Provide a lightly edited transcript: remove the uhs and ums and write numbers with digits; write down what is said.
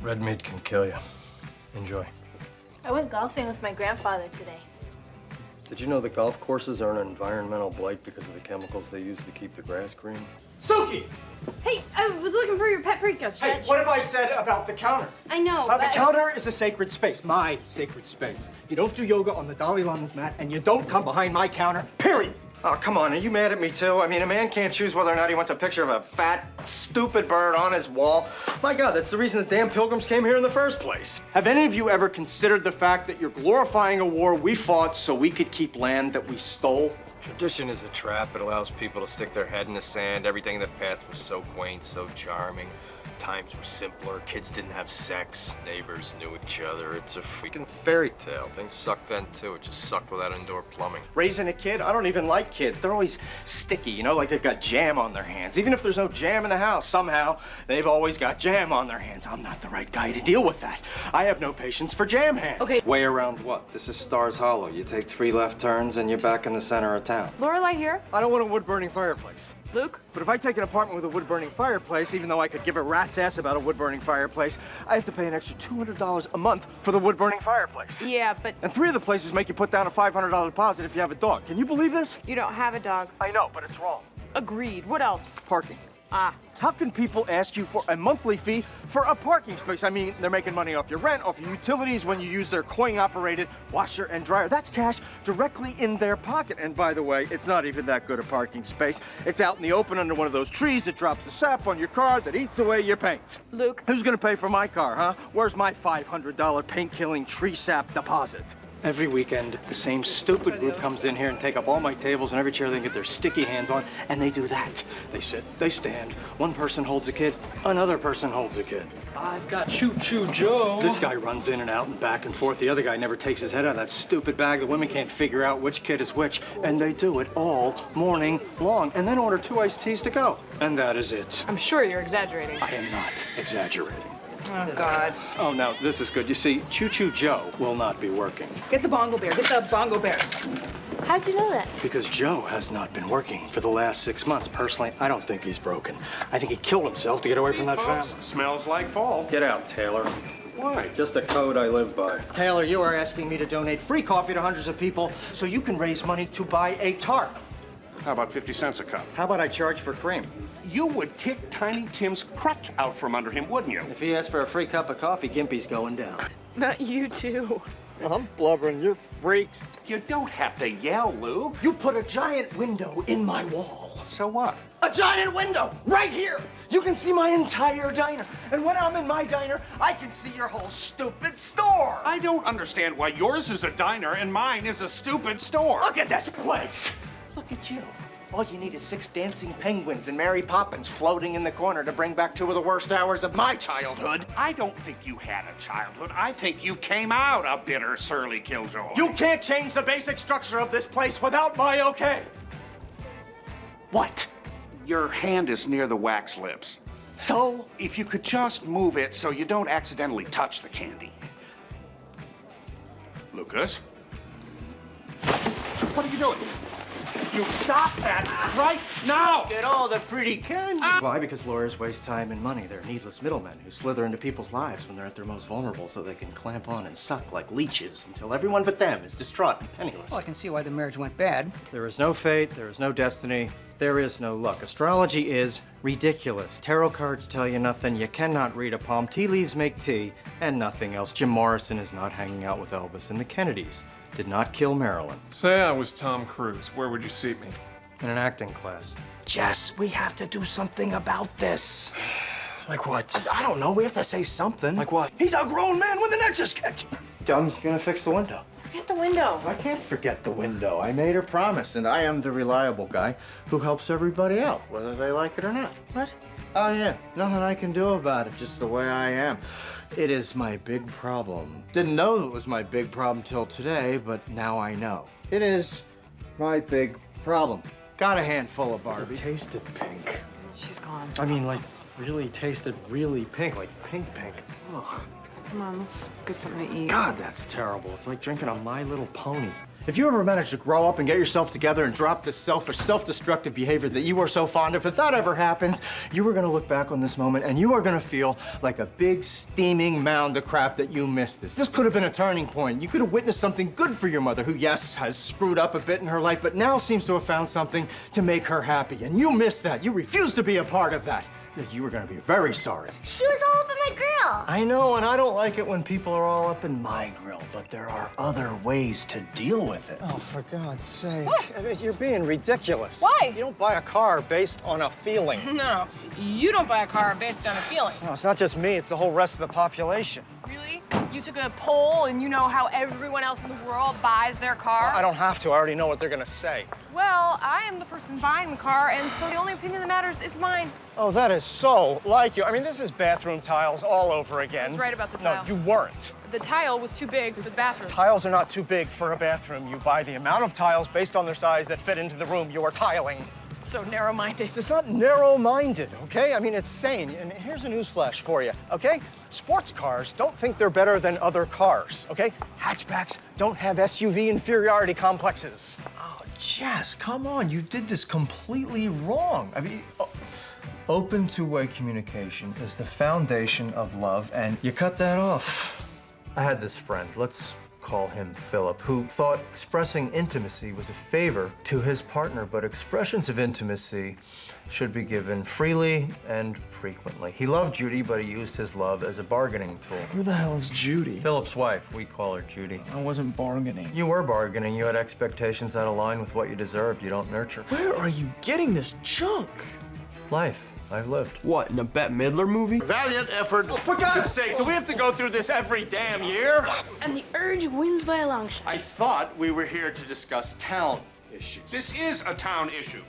Red meat can kill you. Enjoy. I went golfing with my grandfather today. Did you know that golf courses are an environmental blight because of the chemicals they use to keep the grass green? Suki! Hey, I was looking for your paprika, Hey, Stretch. what have I said about the counter? I know, The but... counter is a sacred space, my sacred space. You don't do yoga on the Dalai Lama's mat, and you don't come behind my counter, period. Oh, come on, are you mad at me too? I mean, a man can't choose whether or not he wants a picture of a fat, stupid bird on his wall. My God, that's the reason the damn pilgrims came here in the first place. Have any of you ever considered the fact that you're glorifying a war we fought so we could keep land that we stole? Tradition is a trap. It allows people to stick their head in the sand. Everything in the past was so quaint, so charming. Times were simpler. Kids didn't have sex. Neighbors knew each other. It's a freaking fairy tale. Things sucked then, too. It just sucked without indoor plumbing. Raising a kid, I don't even like kids. They're always sticky, you know, like they've got jam on their hands. Even if there's no jam in the house, somehow they've always got jam on their hands. I'm not the right guy to deal with that. I have no patience for jam hands. Okay. Way around what? This is Stars Hollow. You take 3 left turns and you're back in the center of town. Lorelai here. I don't want a wood-burning fireplace. Luke? But if I take an apartment with a wood-burning fireplace, even though I could give a rat's ass about a wood-burning fireplace, I have to pay an extra $200 a month for the wood-burning fireplace. Yeah, but And 3 of the places make you put down a $500 deposit if you have a dog. Can you believe this? you don't have a dog. I know, but it's wrong. Agreed. What else? Parking. Ah. How can people ask you for a monthly fee for a parking space? I mean, they're making money off your rent, off your utilities when you use their coin-operated washer and dryer. That's cash directly in their pocket. And by the way, it's not even that good a parking space. It's out in the open under one of those trees that drops the sap on your car that eats away your paint. Luke? Who's gonna pay for my car, huh? Where's my $500 paint-killing tree sap deposit? Every weekend, the same stupid group comes in here and take up all my tables and every chair they can get their sticky hands on, and they do that. They sit, they stand, one person holds a kid, another person holds a kid. I've got Choo Choo Joe. This guy runs in and out and back and forth. The other guy never takes his head out of that stupid bag. The women can't figure out which kid is which, and they do it all morning long, and then order 2 iced teas to go. And that is it. I'm sure you're exaggerating. I am not exaggerating. Oh, God. Oh, now, this is good. You see, Choo Choo Joe will not be working. Get the bongo bear. Get the bongo bear. How'd you know that? Because Joe has not been working for the last 6 months. Personally, I don't think he's broken. I think he killed himself to get away from that family. Smells like fall. Get out, Taylor. Why? Just a code I live by. Taylor, you are asking me to donate free coffee to hundreds of people so you can raise money to buy a tarp. How about 50 cents a cup? How about I charge for cream? You would kick Tiny Tim's crutch out from under him, wouldn't you? If he asks for a free cup of coffee, Gimpy's going down. Not you, too. I'm blubbering, you're freaks. You don't have to yell, Luke. You put a giant window in my wall. So what? A giant window right here. You can see my entire diner. And when I'm in my diner, I can see your whole stupid store. I don't understand why yours is a diner and mine is a stupid store. Look at this place. Look at you. All you need is 6 dancing penguins and Mary Poppins floating in the corner to bring back 2 of the worst hours of my childhood. I don't think you had a childhood. I think you came out a bitter, surly killjoy. You can't change the basic structure of this place without my okay. What? Your hand is near the wax lips. So? If you could just move it so you don't accidentally touch the candy. Lucas? What are you doing? You stop that right now! Get all the pretty candy. Why? Because lawyers waste time and money. They're needless middlemen who slither into people's lives when they're at their most vulnerable so they can clamp on and suck like leeches until everyone but them is distraught and penniless. Well, I can see why the marriage went bad. There is no fate, there is no destiny, there is no luck. Astrology is ridiculous. Tarot cards tell you nothing, you cannot read a palm, tea leaves make tea, and nothing else. Jim Morrison is not hanging out with Elvis, and the Kennedys did not kill Marilyn. Say I was Tom Cruise. Where would you seat me? In an acting class. Jess, we have to do something about this. Like what? I don't know, we have to say something. Like what? He's a grown man with an Etch-a-Sketch. I'm gonna fix the window. Forget the window. I can't forget the window. I made her promise, and I am the reliable guy who helps everybody out, whether they like it or not. What? Oh, yeah. Nothing I can do about it, just the way I am. It is my big problem. Didn't know it was my big problem till today, but now I know. It is my big problem. Got a handful of Barbie. It tasted pink. She's gone. I mean, like, really tasted really pink, like pink. Ugh. Come on, let's get something to eat. God, that's terrible. It's like drinking a My Little Pony. If you ever manage to grow up and get yourself together and drop this selfish, self-destructive behavior that you are so fond of, if that ever happens, you are gonna look back on this moment and you are gonna feel like a big, steaming mound of crap that you missed this. This could have been a turning point. You could have witnessed something good for your mother, who, yes, has screwed up a bit in her life, but now seems to have found something to make her happy. And you missed that. You refused to be a part of that. You were gonna be very sorry. She was all up in my grill. I know, and I don't like it when people are all up in my grill, but there are other ways to deal with it. Oh, for God's sake. What? I mean, you're being ridiculous. Why? You don't buy a car based on a feeling. No, you don't buy a car based on a feeling. No, it's not just me, it's the whole rest of the population. Really? You took a poll and you know how everyone else in the world buys their car? I don't have to, I already know what they're gonna say. Well, I am the person buying the car, and so the only opinion that matters is mine. Oh, that is so like you. I mean, this is bathroom tiles all over again. I was right about the tile. No, you weren't. The tile was too big for the bathroom. Tiles are not too big for a bathroom. You buy the amount of tiles based on their size that fit into the room you are tiling. So narrow-minded. It's not narrow-minded, okay? I mean, it's sane. And here's a newsflash for you, okay? Sports cars don't think they're better than other cars, okay? Hatchbacks don't have SUV inferiority complexes. Oh, Jess, come on. You did this completely wrong. I mean, open two-way communication is the foundation of love, and you cut that off. I had this friend, let's call him Philip, who thought expressing intimacy was a favor to his partner, but expressions of intimacy should be given freely and frequently. He loved Judy, but he used his love as a bargaining tool. Who the hell is Judy? Philip's wife, we call her Judy. I wasn't bargaining. You were bargaining. You had expectations that align with what you deserved. You don't nurture. Where are you getting this junk? Life. I've lived. What, in a Bette Midler movie? Valiant effort. Oh, for God's sake, do we have to go through this every damn year? And the urge wins by a long shot. I thought we were here to discuss town issues. This is a town issue.